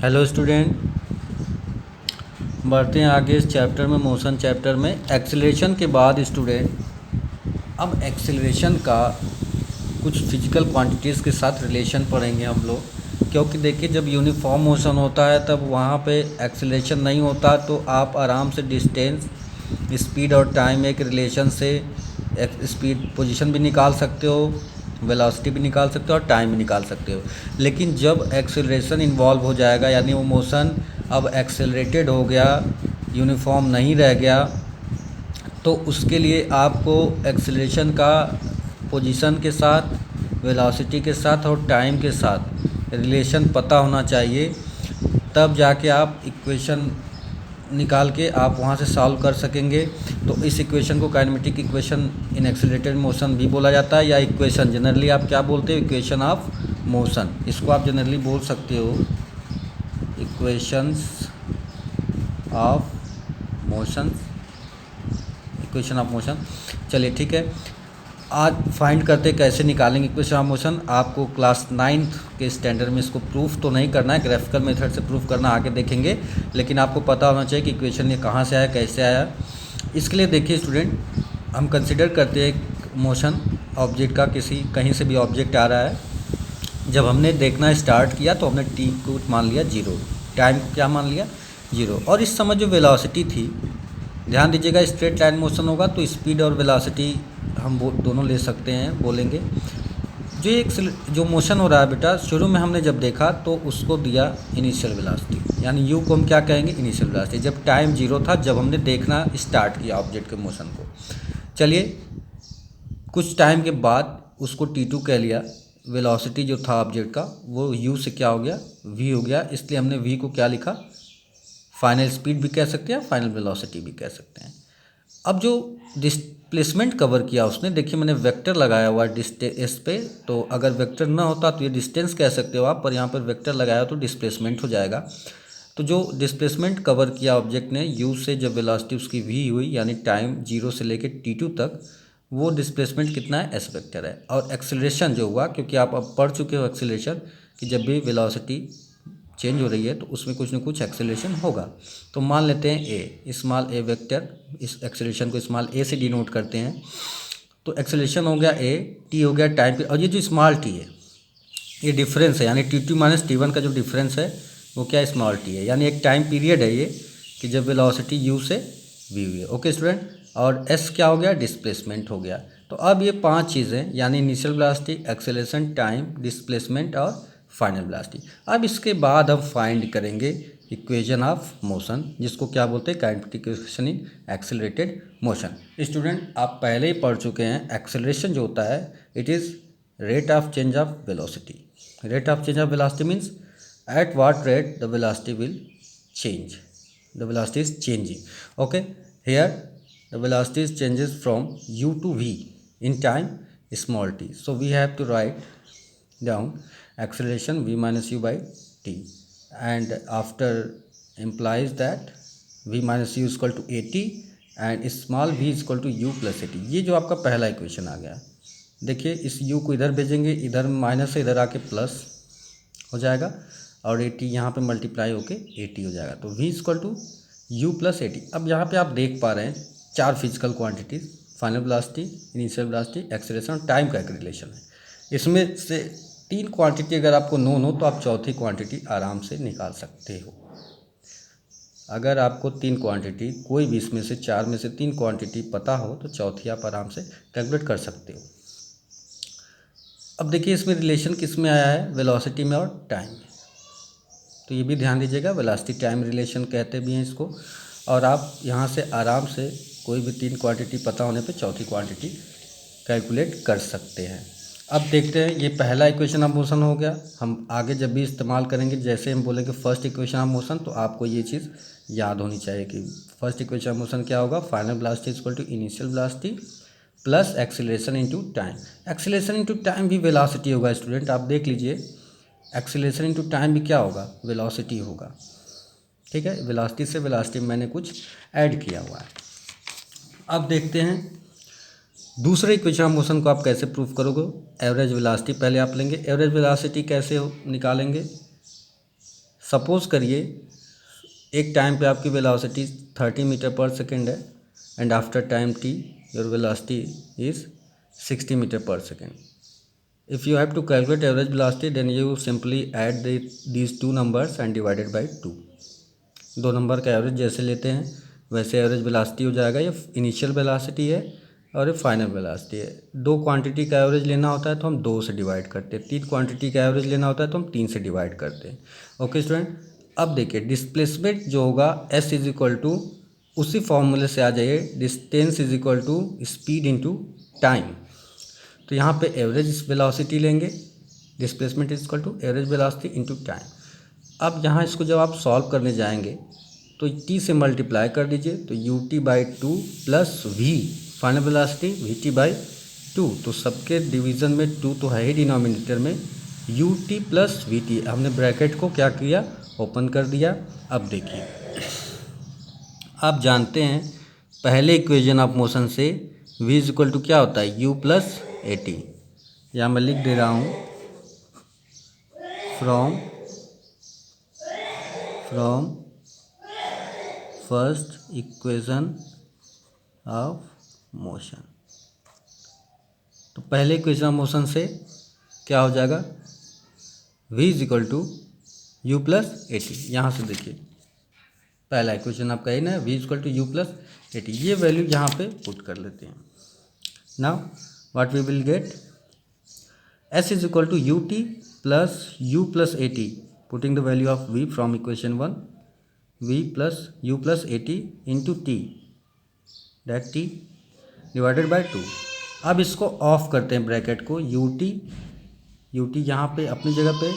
Hello student, बढ़ते हैं आगे इस चैप्टर में, मोशन चैप्टर में। एक्सेलरेशन के बाद स्टूडेंट, अब एक्सेलरेशन का कुछ फिजिकल क्वांटिटीज़ के साथ रिलेशन पढ़ेंगे हम लोग। क्योंकि देखिए, जब यूनिफॉर्म मोशन होता है तब वहाँ पे एक्सेलरेशन नहीं होता, तो आप आराम से डिस्टेंस, स्पीड और टाइम एक रिलेशन से स्पीड पोजीशन भी निकाल सकते हो, वेलोसिटी भी निकाल सकते हो और टाइम भी निकाल सकते हो। लेकिन जब एक्सेलरेशन इन्वॉल्व हो जाएगा, यानी वो मोशन अब एक्सेलरेटेड हो गया, यूनिफॉर्म नहीं रह गया, तो उसके लिए आपको एक्सेलरेशन का पोजीशन के साथ, वेलोसिटी के साथ और टाइम के साथ रिलेशन पता होना चाहिए। तब जाके आप इक्वेशन निकाल के आप वहाँ से सॉल्व कर सकेंगे। तो इस इक्वेशन को kinematic equation in accelerated motion भी बोला जाता है, या इक्वेशन जनरली आप क्या बोलते हो, इक्वेशन ऑफ मोशन। इसको आप जनरली बोल सकते हो equations of motion, equation of motion. चलिए ठीक है, आज फाइंड करते कैसे निकालेंगे इक्वेशन ऑफ मोशन। आपको क्लास 9th के स्टैंडर्ड में इसको प्रूफ तो नहीं करना है, ग्राफिकल मेथड से प्रूफ करना आगे देखेंगे, लेकिन आपको पता होना चाहिए कि इक्वेशन ये कहाँ से आया, कैसे आया। इसके लिए देखिए स्टूडेंट, हम कंसिडर करते हैं मोशन ऑब्जेक्ट का, किसी कहीं से भी ऑब्जेक्ट आ रहा है। जब हमने देखना स्टार्ट किया तो हमने टी को मान लिया 0, टाइम को क्या मान लिया 0, और इस समय जो वेलोसिटी थी, ध्यान दीजिएगा स्ट्रेट लाइन मोशन होगा तो स्पीड और वेलोसिटी हम दोनों ले सकते हैं, बोलेंगे। जो मोशन हो रहा है बेटा, शुरू में हमने जब देखा तो उसको दिया इनिशियल वेलोसिटी, यानी यू को हम क्या कहेंगे, इनिशियल वेलोसिटी, जब टाइम 0 था, जब हमने देखना स्टार्ट किया ऑब्जेक्ट के मोशन को। चलिए, कुछ टाइम के बाद उसको T2 कह लिया, वेलोसिटी जो था ऑब्जेक्ट का वो u से क्या हो गया, v हो गया, इसलिए हमने v को क्या लिखा, फाइनल स्पीड भी कह सकते हैं, फाइनल वेलोसिटी भी कह सकते हैं। अब जो डिस्प्लेसमेंट कवर किया उसने, देखिए मैंने वेक्टर लगाया हुआ इस पे, तो अगर वेक्टर ना होता तो ये डिस्टेंस कह सकते हो आप, पर यहाँ पर वेक्टर लगाया तो डिस्प्लेसमेंट हो जाएगा। तो जो डिस्प्लेसमेंट कवर किया ऑब्जेक्ट ने u से, जब वेलोसिटी उसकी v हुई, यानी टाइम 0 से लेके T2 तक, वो डिस्प्लेसमेंट कितना है, s वेक्टर है। और एक्सेलरेशन जो हुआ, क्योंकि आप अब पढ़ चुके हो एक्सेलरेशन, कि जब भी वेलोसिटी चेंज हो रही है तो उसमें कुछ न कुछ एक्सेलरेशन होगा। तो मान लेते हैं a, स्मॉल a वेक्टर, इस एक्सेलरेशन को स्मॉल a से डिनोट करते हैं। तो एक्सेलरेशन हो गया a, t हो गया टाइम, और ये जो स्मॉल t है ये डिफरेंस है, यानी T2 माइनस T1 का जो डिफरेंस है वो क्या, स्मॉल t है, यानी एक टाइम पीरियड है ये, कि जब वेलोसिटी u से v हुई है। ओके स्टूडेंट, और s क्या हो गया, डिस्प्लेसमेंट हो गया। तो अब ये 5 चीज़ें, यानी initial velocity, acceleration, time, displacement और फाइनल वेलोसिटी। अब इसके बाद हम फाइंड करेंगे इक्वेशन ऑफ मोशन, जिसको क्या बोलते हैं, kinematic equation in accelerated motion. Student, आप पहले ही पढ़ चुके हैं, एक्सेलरेशन जो होता है it is rate of change of velocity. Rate of change of velocity means at what rate the velocity will change. The velocity is changing. Okay, here the velocity is changes from u to v in time small t. So we have to write down acceleration v minus u by t, and after implies that v minus u is equal to at and small v is equal to u plus at. ये जो आपका पहला equation आ गया, देखिए इस u को इधर भेजेंगे, इधर माइनस से इधर आके प्लस हो जाएगा, और 80 यहाँ पे मल्टीप्लाई होके 80 हो जाएगा। तो v equal to U plus 80। अब यहाँ पे आप देख पा रहे हैं 4 physical quantities, final velocity, initial velocity, acceleration और टाइम का एक रिलेशन है। इसमें से 3 क्वांटिटी अगर आपको नोन हो तो आप चौथी क्वांटिटी आराम से निकाल सकते हो। अगर आपको 3 क्वांटिटी, कोई भी इसमें से 4 में से 3 क्वांटिटी पता हो तो चौथी आप आराम से कैलकुलेट कर सकते हो। अब देखिए इसमें रिलेशन किस में आया है, वेलोसिटी में और टाइम में, तो ये भी ध्यान दीजिएगा, वेलोसिटी टाइम रिलेशन कहते भी हैं इसको। और आप यहाँ से आराम से कोई भी 3 क्वांटिटी पता होने पे चौथी क्वांटिटी कैलकुलेट कर सकते हैं। अब देखते हैं, ये पहला इक्वेशन ऑफ मोशन हो गया। हम आगे जब भी इस्तेमाल करेंगे, जैसे हम बोलेंगे फर्स्ट इक्वेशन ऑफ मोशन, तो आपको ये चीज़ याद होनी चाहिए कि फर्स्ट इक्वेशन ऑफ मोशन क्या होगा, final velocity is equal to initial velocity plus acceleration into time. Acceleration into time भी वेलोसिटी होगा स्टूडेंट, आप देख लीजिए, एक्सीलरेशन इनटू टाइम भी क्या होगा, वेलोसिटी होगा। ठीक है, वेलोसिटी से वेलोसिटी मैंने कुछ ऐड किया हुआ है। अब देखते हैं दूसरे इक्वेशन ऑफ मोशन को आप कैसे प्रूव करोगे। एवरेज वेलोसिटी पहले आप लेंगे, एवरेज वेलोसिटी कैसे निकालेंगे, सपोज करिए एक टाइम पे आपकी वेलोसिटी 30 मीटर पर सेकेंड है and after time t your velocity is 60 meter per second. If you have to calculate average velocity, then you simply add these two numbers and divided by 2. दो number का average जैसे लेते हैं वैसे average velocity हो जाएगा. ये initial velocity है और ये फाइनल वेलोसिटी है. दो क्वांटिटी का एवरेज लेना होता है तो हम 2 से डिवाइड करते हैं. 3 क्वांटिटी का एवरेज लेना होता है तो हम 3 से डिवाइड करते हैं. ओके स्टूडेंट, अब देखिए डिस्प्लेसमेंट जो होगा s इज इक्वल टू, उसी फॉर्मूले से आ जाइए, distance is equal to speed into time. तो यहाँ पे एवरेज वेलोसिटी लेंगे, displacement is equal to average velocity into time. अब यहाँ इसको जब आप सॉल्व करने जाएंगे तो t से मल्टीप्लाई कर दीजिए तो ut by 2 plus v final velocity vt by 2. तो सबके डिवीज़न में 2 तो है ही डिनोमिनेटर में, ut प्लस vt. हमने ब्रैकेट को क्या किया, ओपन कर दिया. अब देखिए आप जानते हैं पहले इक्वेशन ऑफ मोशन से v इज इक्वल टू क्या होता है, u प्लस ए टी. या मैं लिख दे रहा हूँ from first equation of motion. तो पहले इक्वेशन ऑफ मोशन से क्या हो जाएगा, v is equal to U plus A T. यहाँ से देखिए पहला इक्वेशन आपका ये ना, v is equal to U plus A T. ये वैल्यू यहाँ पे पुट कर लेते हैं. Now what we will get, s is equal to ut plus u plus at, putting the value of v from equation 1, v plus u plus at into t, that t divided by 2. अब इसको of करते हैं bracket को, ut यहाँ पे अपनी जगह पे,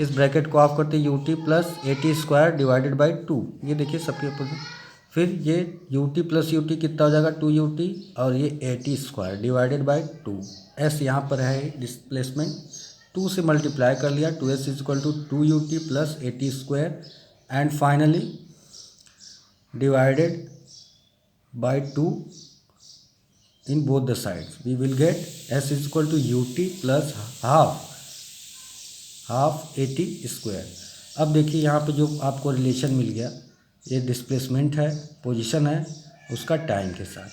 इस ब्रैकेट को ऑफ करते हैं ut plus A T square divided by 2. ये देखिए सबके ऊपर, फिर ये ut प्लस ut कितना हो जाएगा 2ut और ये ए T square divided by 2. s यहाँ पर है डिस्प्लेसमेंट, 2 से मल्टीप्लाई कर लिया, 2s is equal to 2ut plus A T square and finally divided by 2 in both the sides. We will get s is equal to ut plus half A T square. अब देखिए यहाँ पे जो आपको relation मिल गया, ये displacement है, position है उसका टाइम के साथ.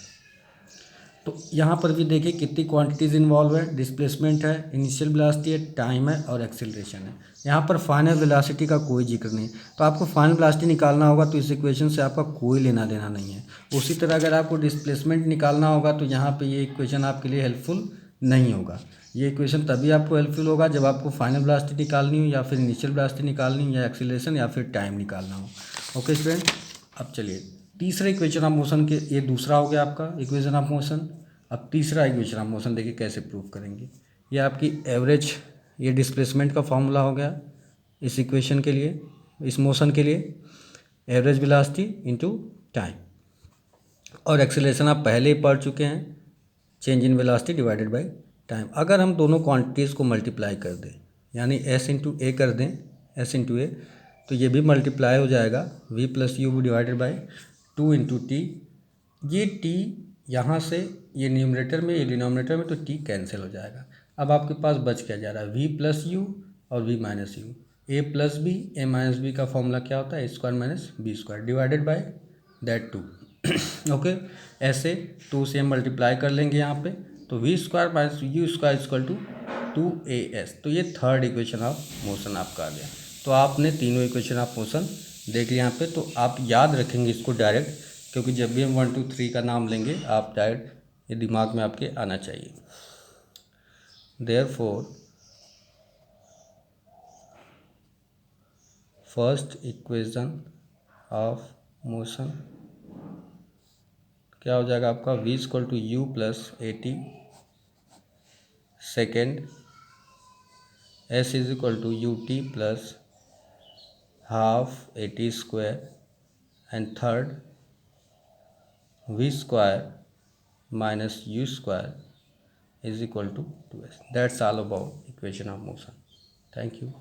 तो यहाँ पर भी देखिए कितनी क्वांटिटीज़ इन्वॉल्व है, डिस्प्लेसमेंट है, इनिशियल वेलोसिटी है, टाइम है और एक्सेलरेशन है. यहाँ पर फाइनल वेलोसिटी का कोई जिक्र नहीं. तो आपको फाइनल वेलोसिटी निकालना होगा तो इस इक्वेशन से आपका कोई लेना देना नहीं है. उसी तरह अगर आपको डिस्प्लेसमेंट निकालना होगा तो यहाँ पे ये इक्वेशन आपके लिए हेल्पफुल नहीं होगा. ये इक्वेशन तभी आपको हेल्पफुल होगा जब आपको फाइनल वेलोसिटी निकालनी हो या फिर इनिशियल वेलोसिटी निकालनी हो या एक्सेलरेशन या फिर टाइम निकालना हो. ओके स्टूडेंट, अब चलिए तीसरे इक्वेशन ऑफ मोशन के, ये दूसरा हो गया आपका इक्वेशन ऑफ मोशन. अब तीसरा इक्वेशन ऑफ मोशन देखिए कैसे प्रूव करेंगे. ये आपकी एवरेज, ये डिस्प्लेसमेंट का फॉर्मूला हो गया इस इक्वेशन के लिए, इस मोशन के लिए, एवरेज वेलोसिटी इनटू टाइम. और एक्सेलरेशन आप पहले ही पढ़ चुके हैं, change in velocity divided by time. अगर हम दोनों क्वांटिटीज़ को मल्टीप्लाई कर दें, यानी s इंटू ए कर दें, s इंटू ए, तो ये भी मल्टीप्लाई हो जाएगा, v plus you divided by 2 into T. ये t यहाँ से, ये न्यूमरेटर में ये डिनोमिनेटर में, तो t कैंसिल हो जाएगा. अब आपके पास बच क्या जा रहा है, v प्लस यू और v minus U. a plus B, a minus B का फॉर्मूला क्या होता है, a square minus B square divided by that 2. Okay, ऐसे 2 से हम मल्टीप्लाई कर लेंगे यहाँ पे, तो v square minus U square equal to 2as. तो ये थर्ड इक्वेशन ऑफ मोशन आपका आ गया. तो आपने तीनों इक्वेशन ऑफ मोशन देख लिया यहाँ पे. तो आप याद रखेंगे इसको डायरेक्ट, क्योंकि जब भी हम 1 2 3 का नाम लेंगे आप डायरेक्ट ये दिमाग में आपके आना चाहिए. Therefore first equation of motion क्या हो जाएगा आपका, v equal to U plus A T. Second, s is equal to U T plus half A T square. And third, v square minus U square is equal to 2s. That's all about equation of motion. Thank you.